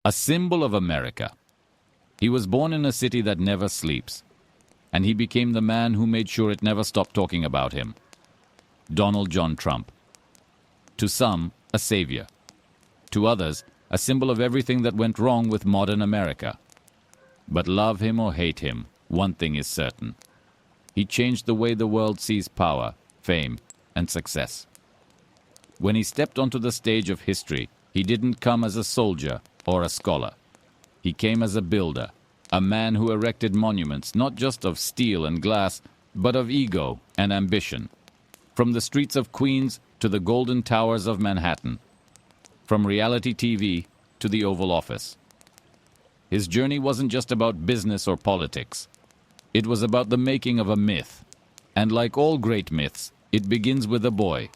a symbol of America. He was born in a city that never sleeps, and he became the man who made sure it never stopped talking about him. Donald John Trump. To some, a savior. To others, a symbol of everything that went wrong with modern America. But love him or hate him, one thing is certain. He changed the way the world sees power, fame, and success. When he stepped onto the stage of history, he didn't come as a soldier or a scholar. He came as a builder, a man who erected monuments not just of steel and glass, but of ego and ambition. From the streets of Queens to the golden towers of Manhattan. From reality TV to the Oval Office. His journey wasn't just about business or politics. It was about the making of a myth. And like all great myths, it begins with a boy,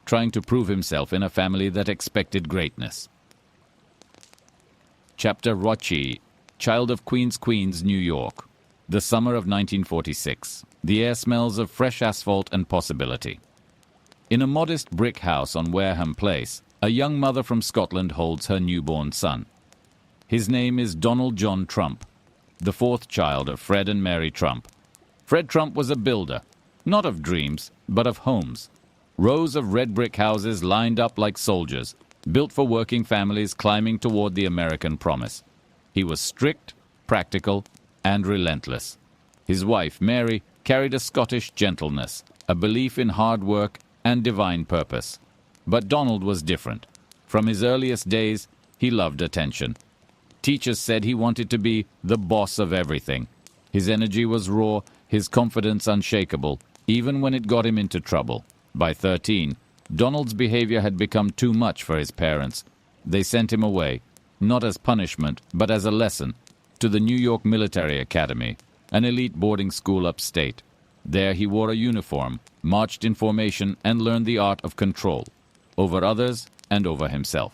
trying to prove himself in a family that expected greatness. Chapter Rochi, child of Queens, New York. The summer of 1946. The air smells of fresh asphalt and possibility. In a modest brick house on Wareham Place, a young mother from Scotland holds her newborn son. His name is Donald John Trump, the fourth child of Fred and Mary Trump. Fred Trump was a builder, not of dreams, but of homes. Rows of red brick houses lined up like soldiers, built for working families climbing toward the American promise. He was strict, practical, and relentless. His wife, Mary, carried a Scottish gentleness, a belief in hard work and divine purpose. But Donald was different. From his earliest days, he loved attention. Teachers said he wanted to be the boss of everything. His energy was raw, his confidence unshakable, even when it got him into trouble. By 13, Donald's behavior had become too much for his parents. They sent him away, not as punishment, but as a lesson, to the New York Military Academy, an elite boarding school upstate. There he wore a uniform, marched in formation, and learned the art of control, over others and over himself.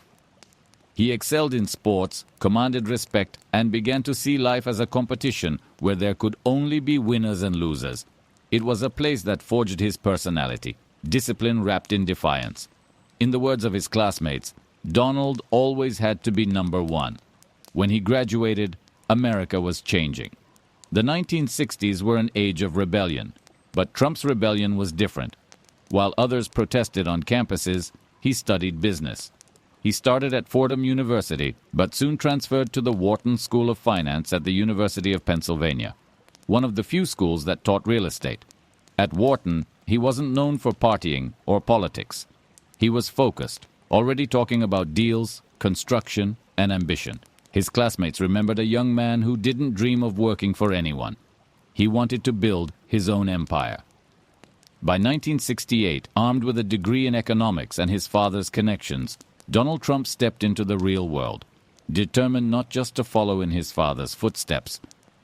He excelled in sports, commanded respect, and began to see life as a competition where there could only be winners and losers. It was a place that forged his personality, discipline wrapped in defiance. In the words of his classmates, Donald always had to be number one. When he graduated, America was changing. The 1960s were an age of rebellion, but Trump's rebellion was different. While others protested on campuses, he studied business. He started at Fordham University, but soon transferred to the Wharton School of Finance at the University of Pennsylvania, one of the few schools that taught real estate. At Wharton, he wasn't known for partying or politics. He was focused, already talking about deals, construction, and ambition. His classmates remembered a young man who didn't dream of working for anyone. He wanted to build his own empire. By 1968, armed with a degree in economics and his father's connections, Donald Trump stepped into the real world, determined not just to follow in his father's footsteps,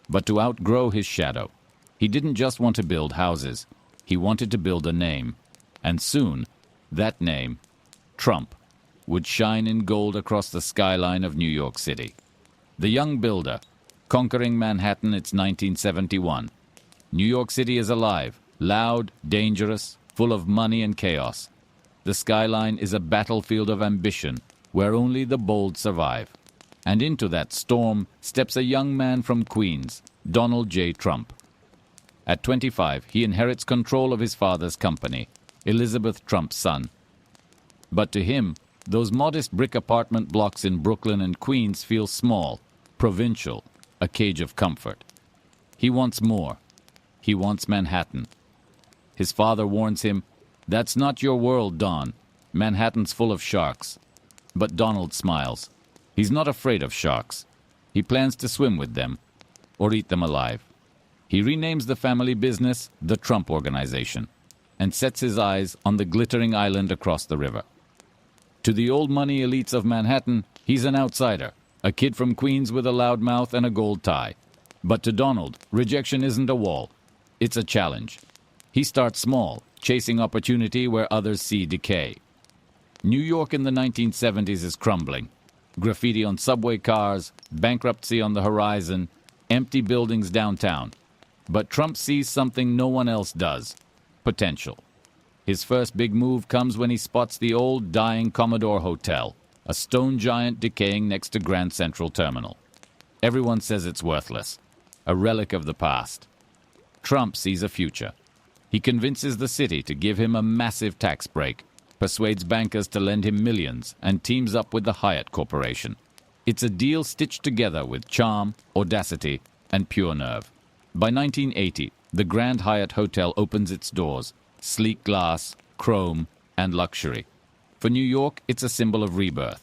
but to outgrow his shadow. He didn't just want to build houses. He wanted to build a name. And soon, that name, Trump, would shine in gold across the skyline of New York City. The young builder, conquering Manhattan, it's 1971. New York City is alive, loud, dangerous, full of money and chaos. The skyline is a battlefield of ambition, where only the bold survive. And into that storm steps a young man from Queens, Donald J. Trump. At 25, he inherits control of his father's company, Elizabeth Trump's son. But to him, those modest brick apartment blocks in Brooklyn and Queens feel small, provincial, a cage of comfort. He wants more. He wants Manhattan. His father warns him, "That's not your world, Don. Manhattan's full of sharks." But Donald smiles. He's not afraid of sharks. He plans to swim with them, or eat them alive. He renames the family business the Trump Organization, and sets his eyes on the glittering island across the river. To the old money elites of Manhattan, he's an outsider, a kid from Queens with a loud mouth and a gold tie. But to Donald, rejection isn't a wall. It's a challenge. He starts small, chasing opportunity where others see decay. New York in the 1970s is crumbling. Graffiti on subway cars, bankruptcy on the horizon, empty buildings downtown. But Trump sees something no one else does: potential. His first big move comes when he spots the old, dying Commodore Hotel, a stone giant decaying next to Grand Central Terminal. Everyone says it's worthless, a relic of the past. Trump sees a future. He convinces the city to give him a massive tax break, persuades bankers to lend him millions, and teams up with the Hyatt Corporation. It's a deal stitched together with charm, audacity, and pure nerve. By 1980, the Grand Hyatt Hotel opens its doors, sleek glass, chrome, and luxury. For New York, it's a symbol of rebirth.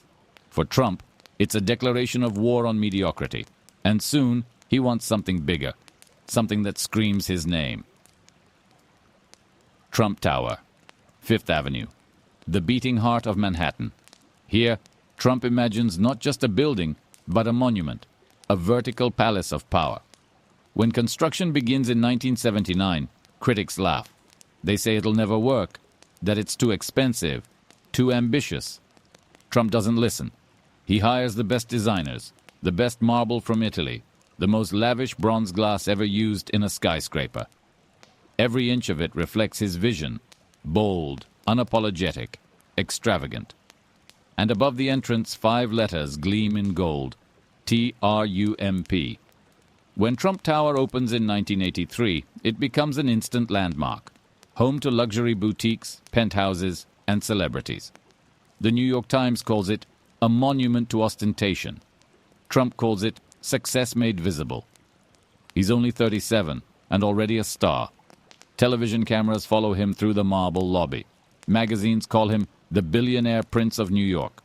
For Trump, it's a declaration of war on mediocrity. And soon, he wants something bigger, something that screams his name. Trump Tower, Fifth Avenue, the beating heart of Manhattan. Here, Trump imagines not just a building, but a monument, a vertical palace of power. When construction begins in 1979, critics laugh. They say it'll never work, that it's too expensive, too ambitious. Trump doesn't listen. He hires the best designers, the best marble from Italy, the most lavish bronze glass ever used in a skyscraper. Every inch of it reflects his vision, bold, unapologetic, extravagant. And above the entrance, 5 letters gleam in gold, TRUMP. When Trump Tower opens in 1983, it becomes an instant landmark, home to luxury boutiques, penthouses, and celebrities. The New York Times calls it a monument to ostentation. Trump calls it success made visible. He's only 37 and already a star. Television cameras follow him through the marble lobby. Magazines call him the billionaire prince of New York.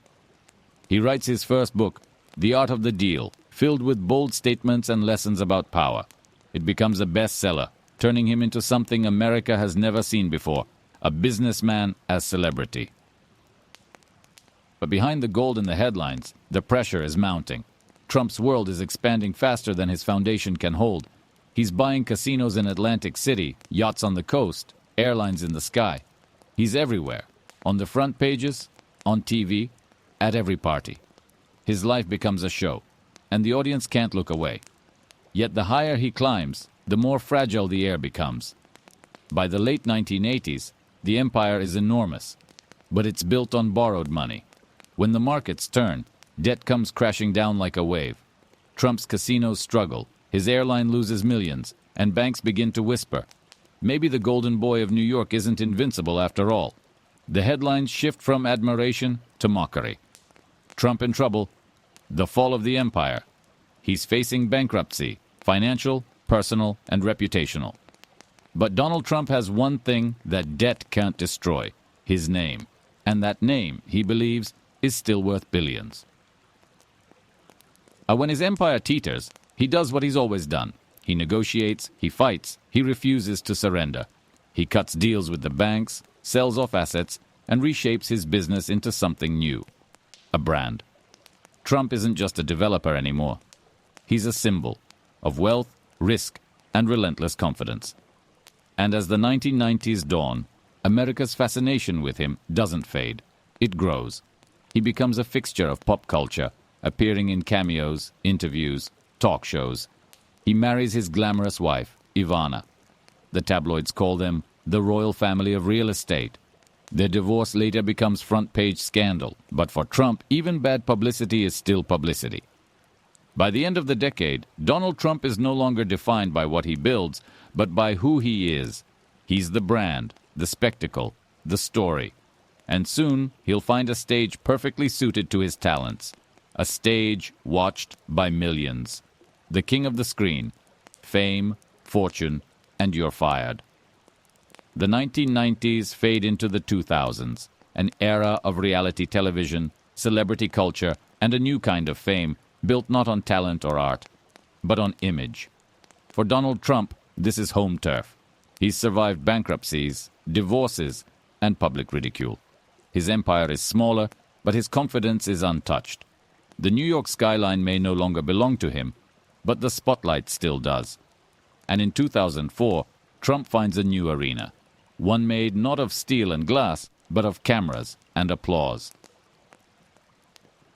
He writes his first book, The Art of the Deal, filled with bold statements and lessons about power. It becomes a bestseller, turning him into something America has never seen before, a businessman as celebrity. But behind the gold in the headlines, the pressure is mounting. Trump's world is expanding faster than his foundation can hold. He's buying casinos in Atlantic City, yachts on the coast, airlines in the sky. He's everywhere, on the front pages, on TV, at every party. His life becomes a show, and the audience can't look away. Yet the higher he climbs, the more fragile the air becomes. By the late 1980s, the empire is enormous, but it's built on borrowed money. When the markets turn, debt comes crashing down like a wave. Trump's casinos struggle, his airline loses millions, and banks begin to whisper, maybe the golden boy of New York isn't invincible after all. The headlines shift from admiration to mockery. Trump in trouble, the fall of the empire. He's facing bankruptcy, financial, personal, and reputational. But Donald Trump has one thing that debt can't destroy, his name. And that name, he believes, is still worth billions. When his empire teeters, he does what he's always done. He negotiates, he fights, he refuses to surrender. He cuts deals with the banks, sells off assets, and reshapes his business into something new. A brand. Trump isn't just a developer anymore. He's a symbol of wealth, risk, and relentless confidence. And as the 1990s dawn, America's fascination with him doesn't fade. It grows. He becomes a fixture of pop culture, appearing in cameos, interviews, talk shows. He marries his glamorous wife, Ivana. The tabloids call them the royal family of real estate. Their divorce later becomes front-page scandal, but for Trump, even bad publicity is still publicity. By the end of the decade, Donald Trump is no longer defined by what he builds, but by who he is. He's the brand, the spectacle, the story. And soon, he'll find a stage perfectly suited to his talents. A stage watched by millions. The king of the screen. Fame, fortune, and you're fired. The 1990s fade into the 2000s, an era of reality television, celebrity culture, and a new kind of fame built not on talent or art, but on image. For Donald Trump, this is home turf. He's survived bankruptcies, divorces, and public ridicule. His empire is smaller, but his confidence is untouched. The New York skyline may no longer belong to him, but the spotlight still does. And in 2004, Trump finds a new arena, one made not of steel and glass, but of cameras and applause.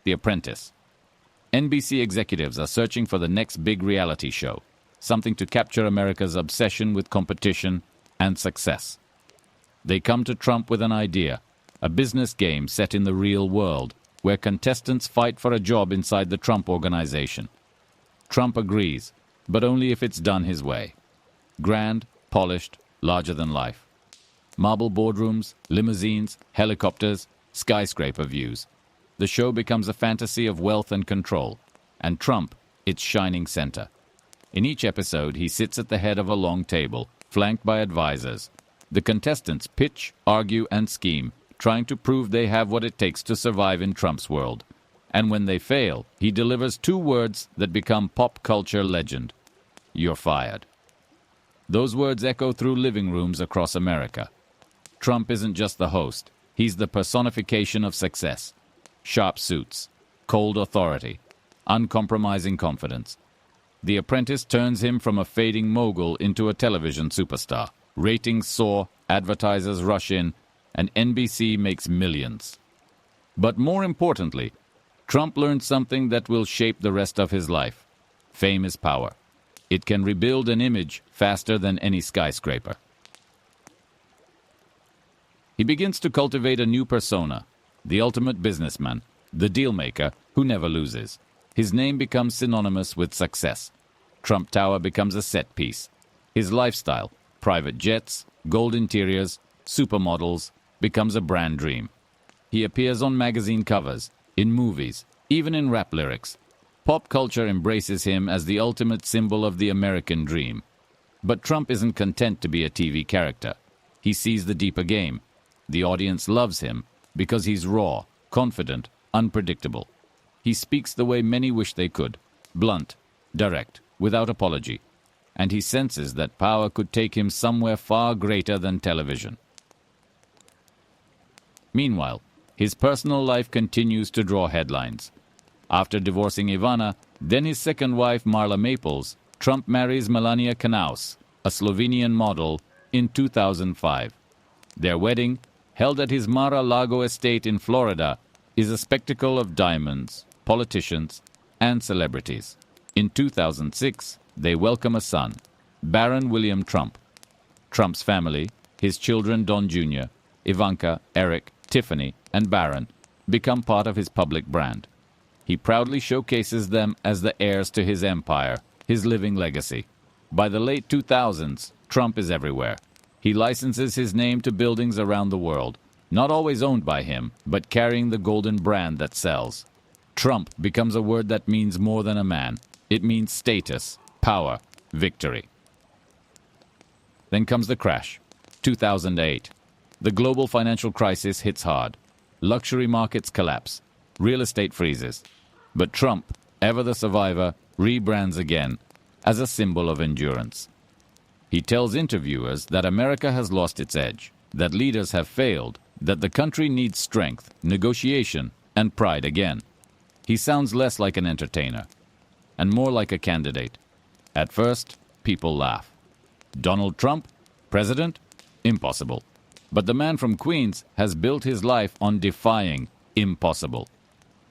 The Apprentice. NBC executives are searching for the next big reality show, something to capture America's obsession with competition and success. They come to Trump with an idea, a business game set in the real world, where contestants fight for a job inside the Trump organization. Trump agrees, but only if it's done his way. Grand, polished, larger than life. Marble boardrooms, limousines, helicopters, skyscraper views. The show becomes a fantasy of wealth and control, and Trump, its shining center. In each episode, he sits at the head of a long table, flanked by advisors. The contestants pitch, argue, and scheme, trying to prove they have what it takes to survive in Trump's world. And when they fail, he delivers 2 words that become pop culture legend. You're fired. Those words echo through living rooms across America. Trump isn't just the host. He's the personification of success. Sharp suits, cold authority, uncompromising confidence. The Apprentice turns him from a fading mogul into a television superstar. Ratings soar, advertisers rush in, and NBC makes millions. But more importantly, Trump learned something that will shape the rest of his life. Fame is power. It can rebuild an image faster than any skyscraper. He begins to cultivate a new persona, the ultimate businessman, the dealmaker who never loses. His name becomes synonymous with success. Trump Tower becomes a set piece. His lifestyle, private jets, gold interiors, supermodels, becomes a brand dream. He appears on magazine covers, in movies, even in rap lyrics. Pop culture embraces him as the ultimate symbol of the American dream. But Trump isn't content to be a TV character. He sees the deeper game. The audience loves him because he's raw, confident, unpredictable. He speaks the way many wish they could, blunt, direct, without apology. And he senses that power could take him somewhere far greater than television. Meanwhile, his personal life continues to draw headlines. After divorcing Ivana, then his second wife Marla Maples, Trump marries Melania Knaus, a Slovenian model, in 2005. Their wedding, held at his Mar-a-Lago estate in Florida, is a spectacle of diamonds, politicians, and celebrities. In 2006, they welcome a son, Baron William Trump. Trump's family, his children Don Jr., Ivanka, Eric, Tiffany, and Baron, become part of his public brand. He proudly showcases them as the heirs to his empire, his living legacy. By the late 2000s, Trump is everywhere. He licenses his name to buildings around the world, not always owned by him, but carrying the golden brand that sells. Trump becomes a word that means more than a man. It means status, power, victory. Then comes the crash, 2008. The global financial crisis hits hard. Luxury markets collapse. Real estate freezes. But Trump, ever the survivor, rebrands again as a symbol of endurance. He tells interviewers that America has lost its edge, that leaders have failed, that the country needs strength, negotiation, and pride again. He sounds less like an entertainer and more like a candidate. At first, people laugh. Donald Trump, president? Impossible. But the man from Queens has built his life on defying impossible.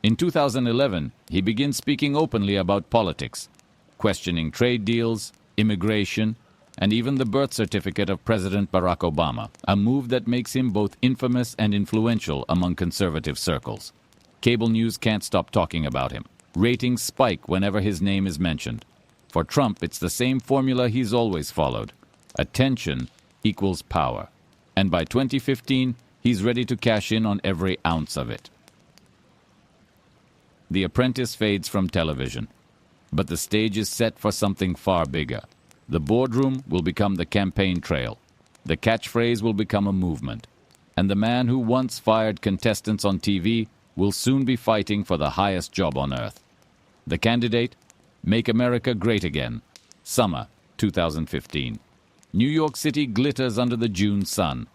In 2011, he begins speaking openly about politics, questioning trade deals, immigration, and even the birth certificate of President Barack Obama, a move that makes him both infamous and influential among conservative circles. Cable news can't stop talking about him. Ratings spike whenever his name is mentioned. For Trump, it's the same formula he's always followed. Attention equals power. And by 2015, he's ready to cash in on every ounce of it. The Apprentice fades from television. But the stage is set for something far bigger. The boardroom will become the campaign trail. The catchphrase will become a movement. And the man who once fired contestants on TV will soon be fighting for the highest job on earth. The candidate? Make America Great Again. Summer 2015. New York City glitters under the June sun.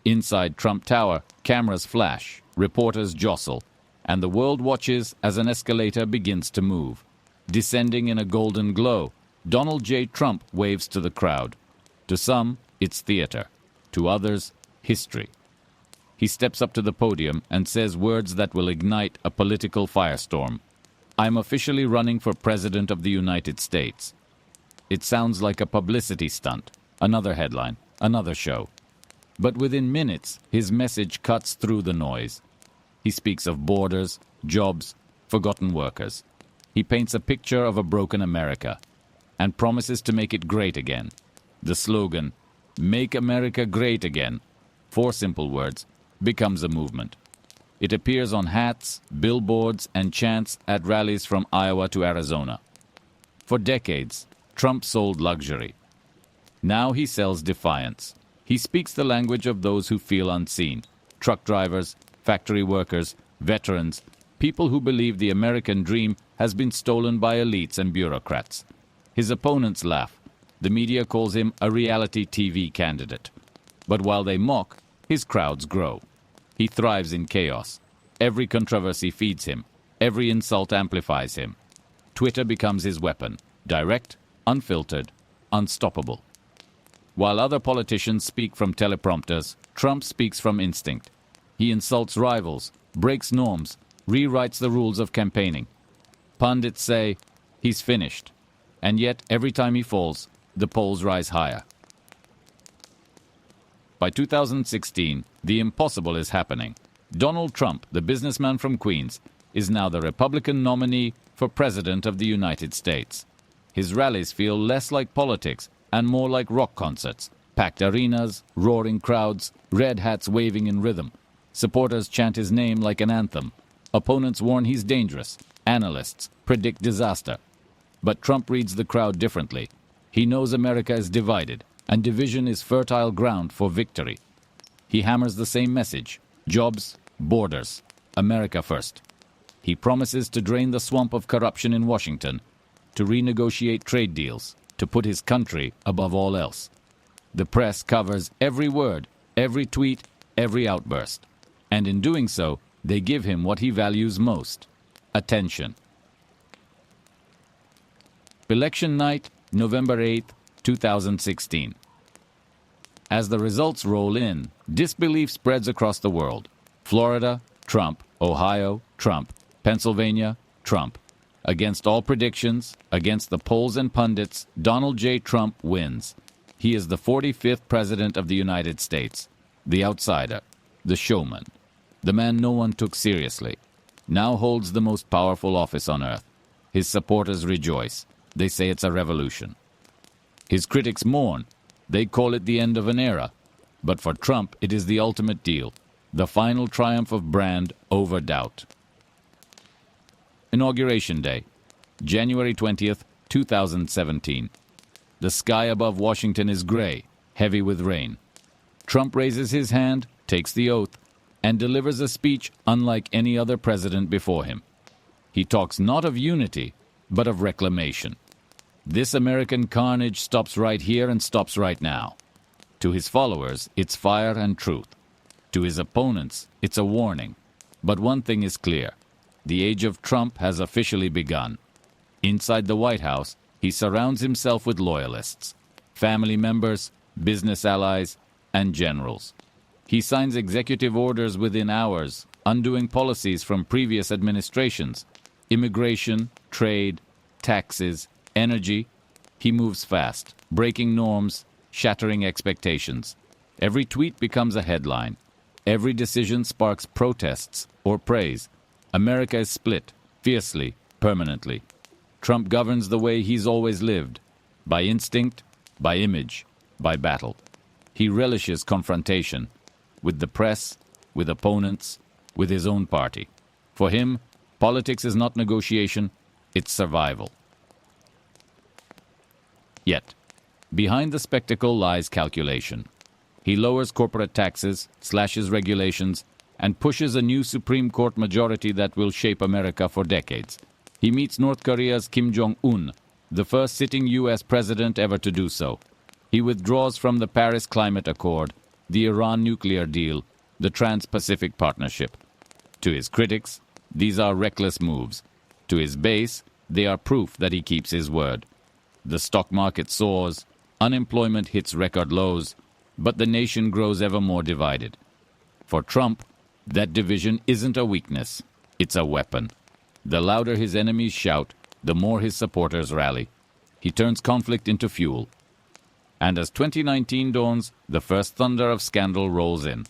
Inside Trump Tower, cameras flash, reporters jostle, and the world watches as an escalator begins to move. Descending in a golden glow, Donald J. Trump waves to the crowd. To some, it's theater. To others, history. He steps up to the podium and says words that will ignite a political firestorm. I'm officially running for President of the United States. It sounds like a publicity stunt. Another headline, another show. But within minutes, his message cuts through the noise. He speaks of borders, jobs, forgotten workers. He paints a picture of a broken America and promises to make it great again. The slogan, "Make America Great Again," 4 simple words, becomes a movement. It appears on hats, billboards, and chants at rallies from Iowa to Arizona. For decades, Trump sold luxury. Now he sells defiance. He speaks the language of those who feel unseen: truck drivers, factory workers, veterans, people who believe the American dream has been stolen by elites and bureaucrats. His opponents laugh. The media calls him a reality TV candidate. But while they mock, his crowds grow. He thrives in chaos. Every controversy feeds him. Every insult amplifies him. Twitter becomes his weapon, direct, unfiltered, unstoppable. While other politicians speak from teleprompters, Trump speaks from instinct. He insults rivals, breaks norms, rewrites the rules of campaigning. Pundits say, he's finished. And yet, every time he falls, the polls rise higher. By 2016, the impossible is happening. Donald Trump, the businessman from Queens, is now the Republican nominee for President of the United States. His rallies feel less like politics and more like rock concerts. Packed arenas, roaring crowds, red hats waving in rhythm. Supporters chant his name like an anthem. Opponents warn he's dangerous. Analysts predict disaster. But Trump reads the crowd differently. He knows America is divided, and division is fertile ground for victory. He hammers the same message: jobs, borders, America first. He promises to drain the swamp of corruption in Washington, to renegotiate trade deals, to put his country above all else. The press covers every word, every tweet, every outburst. And in doing so, they give him what he values most: attention. Election night, November 8, 2016. As the results roll in, disbelief spreads across the world. Florida, Trump. Ohio, Trump. Pennsylvania, Trump. Against all predictions, against the polls and pundits, Donald J. Trump wins. He is the 45th President of the United States. The outsider, the showman, the man no one took seriously, now holds the most powerful office on earth. His supporters rejoice. They say it's a revolution. His critics mourn. They call it the end of an era. But for Trump, it is the ultimate deal, the final triumph of brand over doubt. Inauguration Day, January 20th, 2017. The sky above Washington is gray, heavy with rain. Trump raises his hand, takes the oath, and delivers a speech unlike any other president before him. He talks not of unity, but of reclamation. This American carnage stops right here and stops right now. To his followers, it's fire and truth. To his opponents, it's a warning. But one thing is clear. The age of Trump has officially begun. Inside the White House, he surrounds himself with loyalists, family members, business allies, and generals. He signs executive orders within hours, undoing policies from previous administrations. Immigration, trade, taxes, energy. He moves fast, breaking norms, shattering expectations. Every tweet becomes a headline. Every decision sparks protests or praise. America is split, fiercely, permanently. Trump governs the way he's always lived, by instinct, by image, by battle. He relishes confrontation, with the press, with opponents, with his own party. For him, politics is not negotiation, it's survival. Yet, behind the spectacle lies calculation. He lowers corporate taxes, slashes regulations, and pushes a new Supreme Court majority that will shape America for decades. He meets North Korea's Kim Jong-un, the first sitting U.S. president ever to do so. He withdraws from the Paris Climate Accord, the Iran nuclear deal, the Trans-Pacific Partnership. To his critics, these are reckless moves. To his base, they are proof that he keeps his word. The stock market soars, unemployment hits record lows, but the nation grows ever more divided. For Trump, that division isn't a weakness, it's a weapon. The louder his enemies shout, the more his supporters rally. He turns conflict into fuel. And as 2019 dawns, the first thunder of scandal rolls in.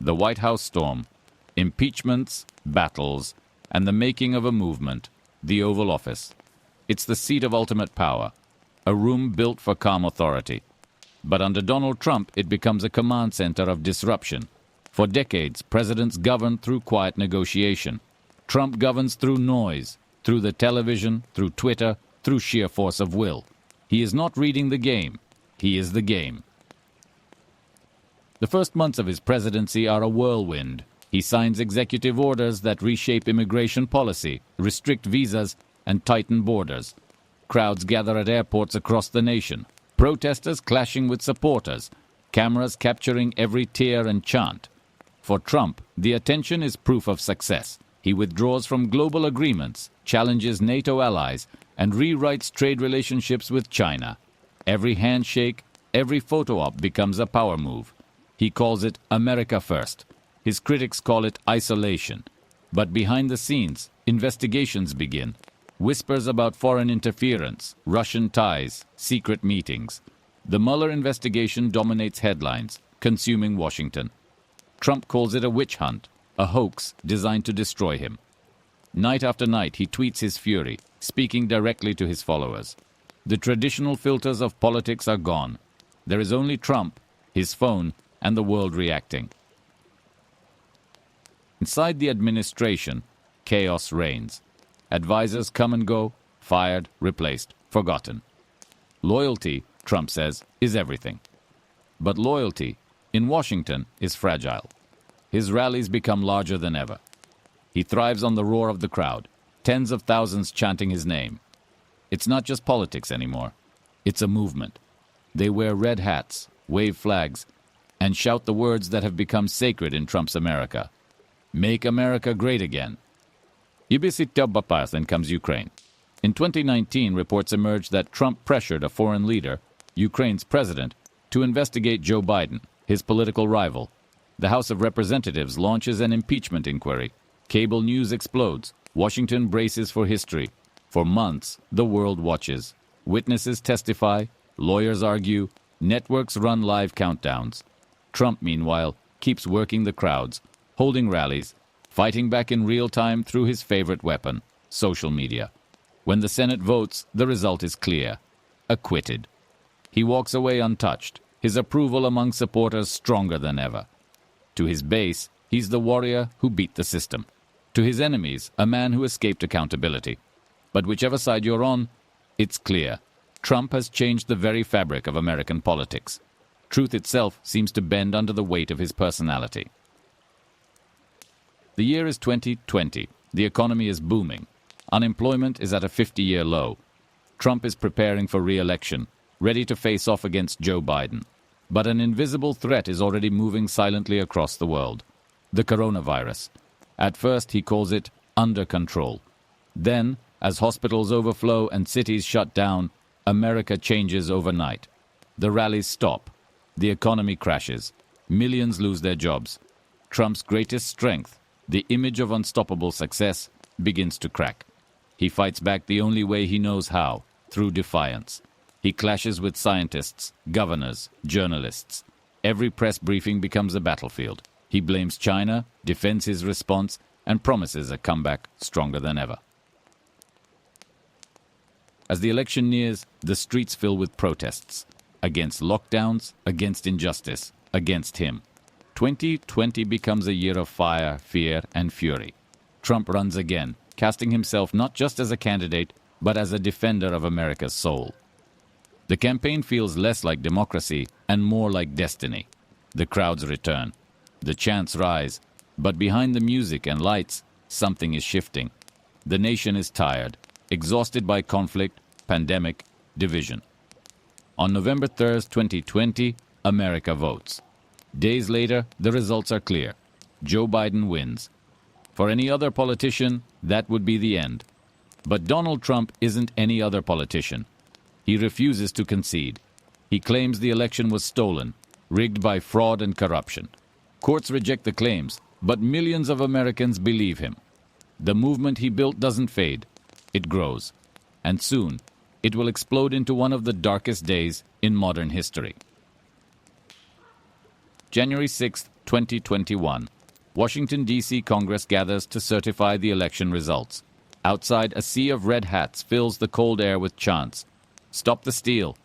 The White House storm. Impeachments, battles, and the making of a movement, the Oval Office. It's the seat of ultimate power, a room built for calm authority. But under Donald Trump, it becomes a command center of disruption. For decades, presidents governed through quiet negotiation. Trump governs through noise, through the television, through Twitter, through sheer force of will. He is not reading the game. He is the game. The first months of his presidency are a whirlwind. He signs executive orders that reshape immigration policy, restrict visas, and tighten borders. Crowds gather at airports across the nation. Protesters clashing with supporters. Cameras capturing every tear and chant. For Trump, the attention is proof of success. He withdraws from global agreements, challenges NATO allies, and rewrites trade relationships with China. Every handshake, every photo op becomes a power move. He calls it America First. His critics call it isolation. But behind the scenes, investigations begin. Whispers about foreign interference, Russian ties, secret meetings. The Mueller investigation dominates headlines, consuming Washington. Trump calls it a witch hunt, a hoax designed to destroy him. Night after night, he tweets his fury, speaking directly to his followers. The traditional filters of politics are gone. There is only Trump, his phone, and the world reacting. Inside the administration, chaos reigns. Advisors come and go, fired, replaced, forgotten. Loyalty, Trump says, is everything. But loyalty, in Washington, is fragile. His rallies become larger than ever. He thrives on the roar of the crowd, tens of thousands chanting his name. It's not just politics anymore. It's a movement. They wear red hats, wave flags, and shout the words that have become sacred in Trump's America. Make America great again. Then comes Ukraine. In 2019, reports emerged that Trump pressured a foreign leader, Ukraine's president, to investigate Joe Biden, his political rival. The House of Representatives launches an impeachment inquiry. Cable news explodes. Washington braces for history. For months, the world watches. Witnesses testify, lawyers argue, networks run live countdowns. Trump, meanwhile, keeps working the crowds, holding rallies, fighting back in real time through his favorite weapon, social media. When the Senate votes, the result is clear. Acquitted. He walks away untouched, his approval among supporters stronger than ever. To his base, he's the warrior who beat the system. To his enemies, a man who escaped accountability. But whichever side you're on, it's clear. Trump has changed the very fabric of American politics. Truth itself seems to bend under the weight of his personality. The year is 2020. The economy is booming. Unemployment is at a 50-year low. Trump is preparing for re-election, ready to face off against Joe Biden. But an invisible threat is already moving silently across the world. The coronavirus. At first, he calls it under control. Then, as hospitals overflow and cities shut down, America changes overnight. The rallies stop. The economy crashes. Millions lose their jobs. Trump's greatest strength, the image of unstoppable success, begins to crack. He fights back the only way he knows how, through defiance. He clashes with scientists, governors, journalists. Every press briefing becomes a battlefield. He blames China, defends his response, and promises a comeback stronger than ever. As the election nears, the streets fill with protests. Against lockdowns, against injustice, against him. 2020 becomes a year of fire, fear, and fury. Trump runs again, casting himself not just as a candidate, but as a defender of America's soul. The campaign feels less like democracy and more like destiny. The crowds return. The chants rise. But behind the music and lights, something is shifting. The nation is tired, exhausted by conflict, pandemic, division. On November 3rd, 2020, America votes. Days later, the results are clear. Joe Biden wins. For any other politician, that would be the end. But Donald Trump isn't any other politician. He refuses to concede. He claims the election was stolen, rigged by fraud and corruption. Courts reject the claims, but millions of Americans believe him. The movement he built doesn't fade. It grows. And soon, it will explode into one of the darkest days in modern history. January 6, 2021. Washington, D.C. Congress gathers to certify the election results. Outside, a sea of red hats fills the cold air with chants. Stop the steal.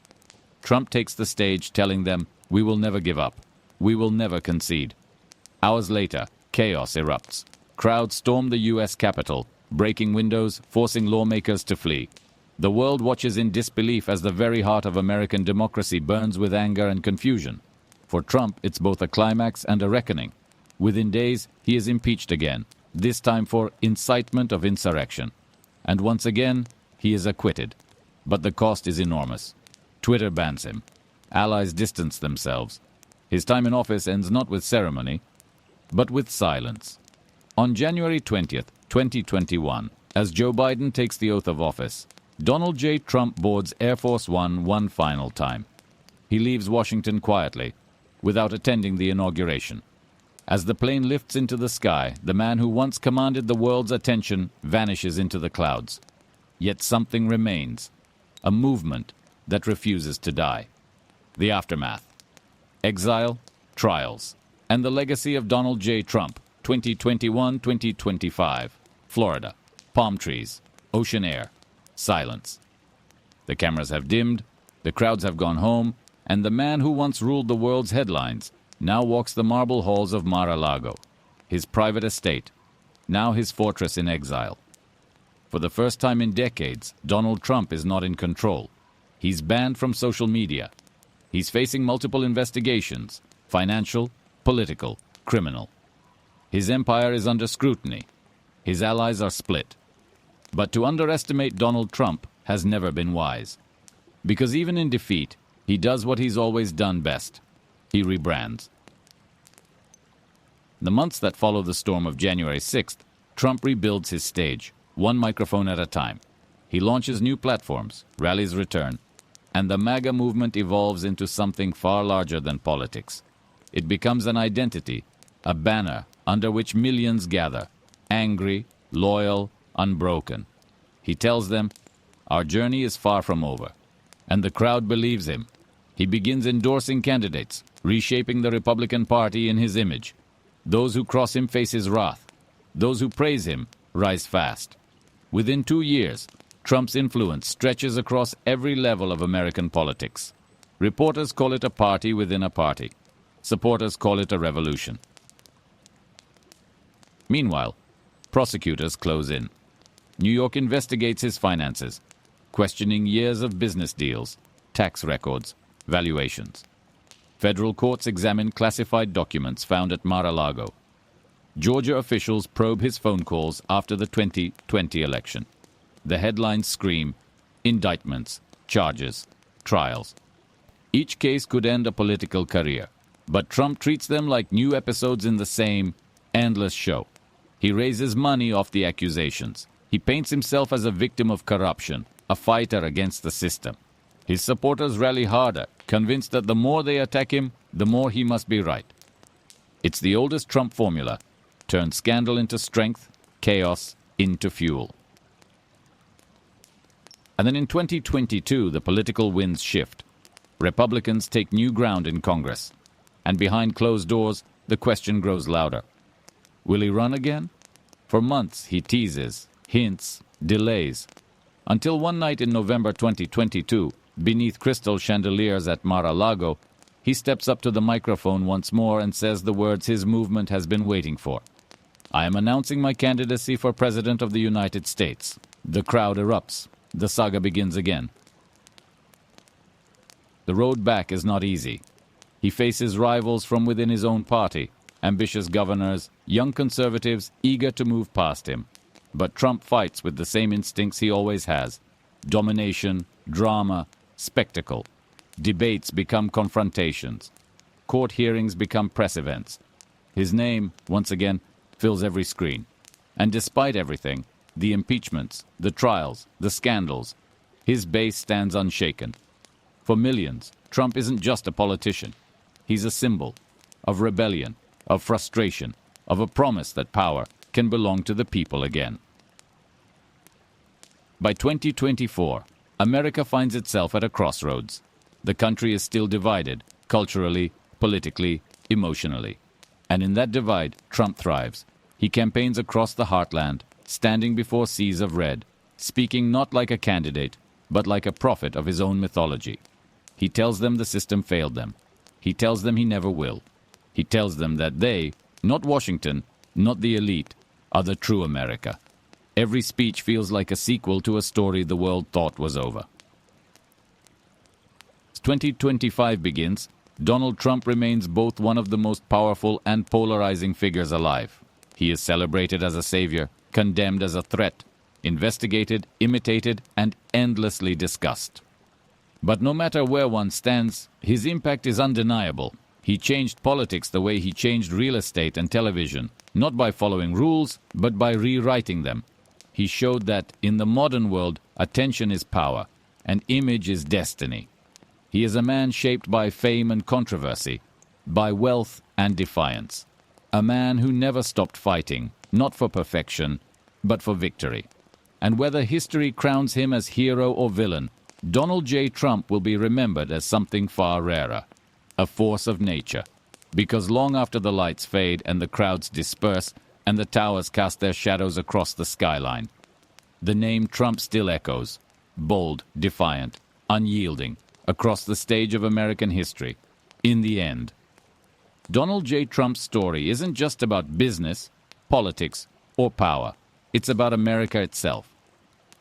Trump takes the stage telling them, we will never give up. We will never concede. Hours later, chaos erupts. Crowds storm the U.S. Capitol, breaking windows, forcing lawmakers to flee. The world watches in disbelief as the very heart of American democracy burns with anger and confusion. For Trump, it's both a climax and a reckoning. Within days, he is impeached again, this time for incitement of insurrection. And once again, he is acquitted. But the cost is enormous. Twitter bans him. Allies distance themselves. His time in office ends not with ceremony, but with silence. On January 20th, 2021, as Joe Biden takes the oath of office, Donald J. Trump boards Air Force one final time. He leaves Washington quietly, without attending the inauguration. As the plane lifts into the sky, the man who once commanded the world's attention vanishes into the clouds. Yet something remains, a movement that refuses to die. The aftermath. Exile, trials, and the legacy of Donald J. Trump, 2021-2025. Florida. Palm trees, ocean air, silence. The cameras have dimmed, the crowds have gone home, and the man who once ruled the world's headlines now walks the marble halls of Mar-a-Lago, his private estate, now his fortress in exile. For the first time in decades, Donald Trump is not in control. He's banned from social media. He's facing multiple investigations, financial, political, criminal. His empire is under scrutiny. His allies are split. But to underestimate Donald Trump has never been wise. Because even in defeat, he does what he's always done best. He rebrands. The months that follow the storm of January 6th, Trump rebuilds his stage, one microphone at a time. He launches new platforms, rallies return, and the MAGA movement evolves into something far larger than politics. It becomes an identity, a banner under which millions gather, angry, loyal, unbroken. He tells them, our journey is far from over. And the crowd believes him. He begins endorsing candidates, reshaping the Republican Party in his image. Those who cross him face his wrath. Those who praise him rise fast. Within 2 years, Trump's influence stretches across every level of American politics. Reporters call it a party within a party. Supporters call it a revolution. Meanwhile, prosecutors close in. New York investigates his finances, questioning years of business deals, tax records, valuations. Federal courts examine classified documents found at Mar-a-Lago. Georgia officials probe his phone calls after the 2020 election. The headlines scream, indictments, charges, trials. Each case could end a political career, but Trump treats them like new episodes in the same endless show. He raises money off the accusations. He paints himself as a victim of corruption, a fighter against the system. His supporters rally harder, convinced that the more they attack him, the more he must be right. It's the oldest Trump formula: turn scandal into strength, chaos into fuel. And then in 2022, the political winds shift. Republicans take new ground in Congress. And behind closed doors, the question grows louder. Will he run again? For months, he teases, hints, delays. Until one night in November 2022, beneath crystal chandeliers at Mar-a-Lago, he steps up to the microphone once more and says the words his movement has been waiting for. I am announcing my candidacy for President of the United States. The crowd erupts. The saga begins again. The road back is not easy. He faces rivals from within his own party, ambitious governors, young conservatives eager to move past him. But Trump fights with the same instincts he always has: domination, drama, spectacle. Debates become confrontations. Court hearings become press events. His name, once again, fills every screen. And despite everything, the impeachments, the trials, the scandals, his base stands unshaken. For millions, Trump isn't just a politician. He's a symbol of rebellion, of frustration, of a promise that power can belong to the people again. By 2024, America finds itself at a crossroads. The country is still divided, culturally, politically, emotionally. And in that divide, Trump thrives. He campaigns across the heartland, standing before seas of red, speaking not like a candidate, but like a prophet of his own mythology. He tells them the system failed them. He tells them he never will. He tells them that they, not Washington, not the elite, are the true America. Every speech feels like a sequel to a story the world thought was over. As 2025 begins, Donald Trump remains both one of the most powerful and polarizing figures alive. He is celebrated as a savior, condemned as a threat, investigated, imitated, and endlessly discussed. But no matter where one stands, his impact is undeniable. He changed politics the way he changed real estate and television, not by following rules, but by rewriting them. He showed that, in the modern world, attention is power, and image is destiny. He is a man shaped by fame and controversy, by wealth and defiance. A man who never stopped fighting, not for perfection, but for victory. And whether history crowns him as hero or villain, Donald J. Trump will be remembered as something far rarer, a force of nature. Because long after the lights fade and the crowds disperse and the towers cast their shadows across the skyline, the name Trump still echoes, bold, defiant, unyielding, across the stage of American history. In the end, Donald J. Trump's story isn't just about business, politics, or power. It's about America itself.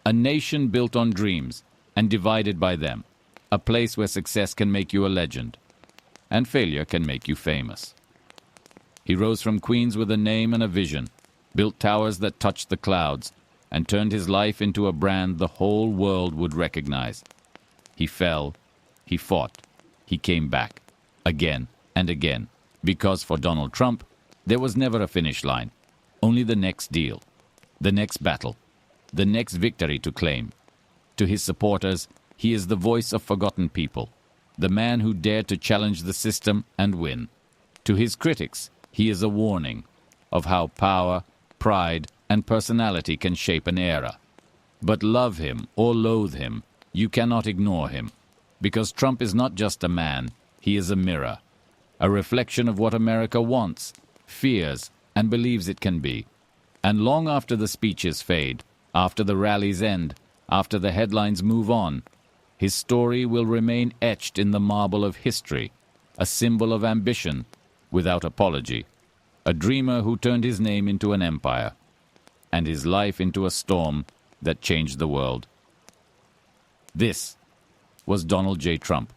A nation built on dreams and divided by them. A place where success can make you a legend, and failure can make you famous. He rose from Queens with a name and a vision, built towers that touched the clouds, and turned his life into a brand the whole world would recognize. He fell, he fought, he came back, again and again, because for Donald Trump, there was never a finish line, only the next deal, the next battle, the next victory to claim. To his supporters, he is the voice of forgotten people, the man who dared to challenge the system and win. To his critics, he is a warning of how power, pride, and personality can shape an era. But love him or loathe him, you cannot ignore him, because Trump is not just a man, he is a mirror, a reflection of what America wants, fears, and believes it can be. And long after the speeches fade, after the rallies end, after the headlines move on, his story will remain etched in the marble of history, a symbol of ambition without apology, a dreamer who turned his name into an empire, and his life into a storm that changed the world. This was Donald J. Trump.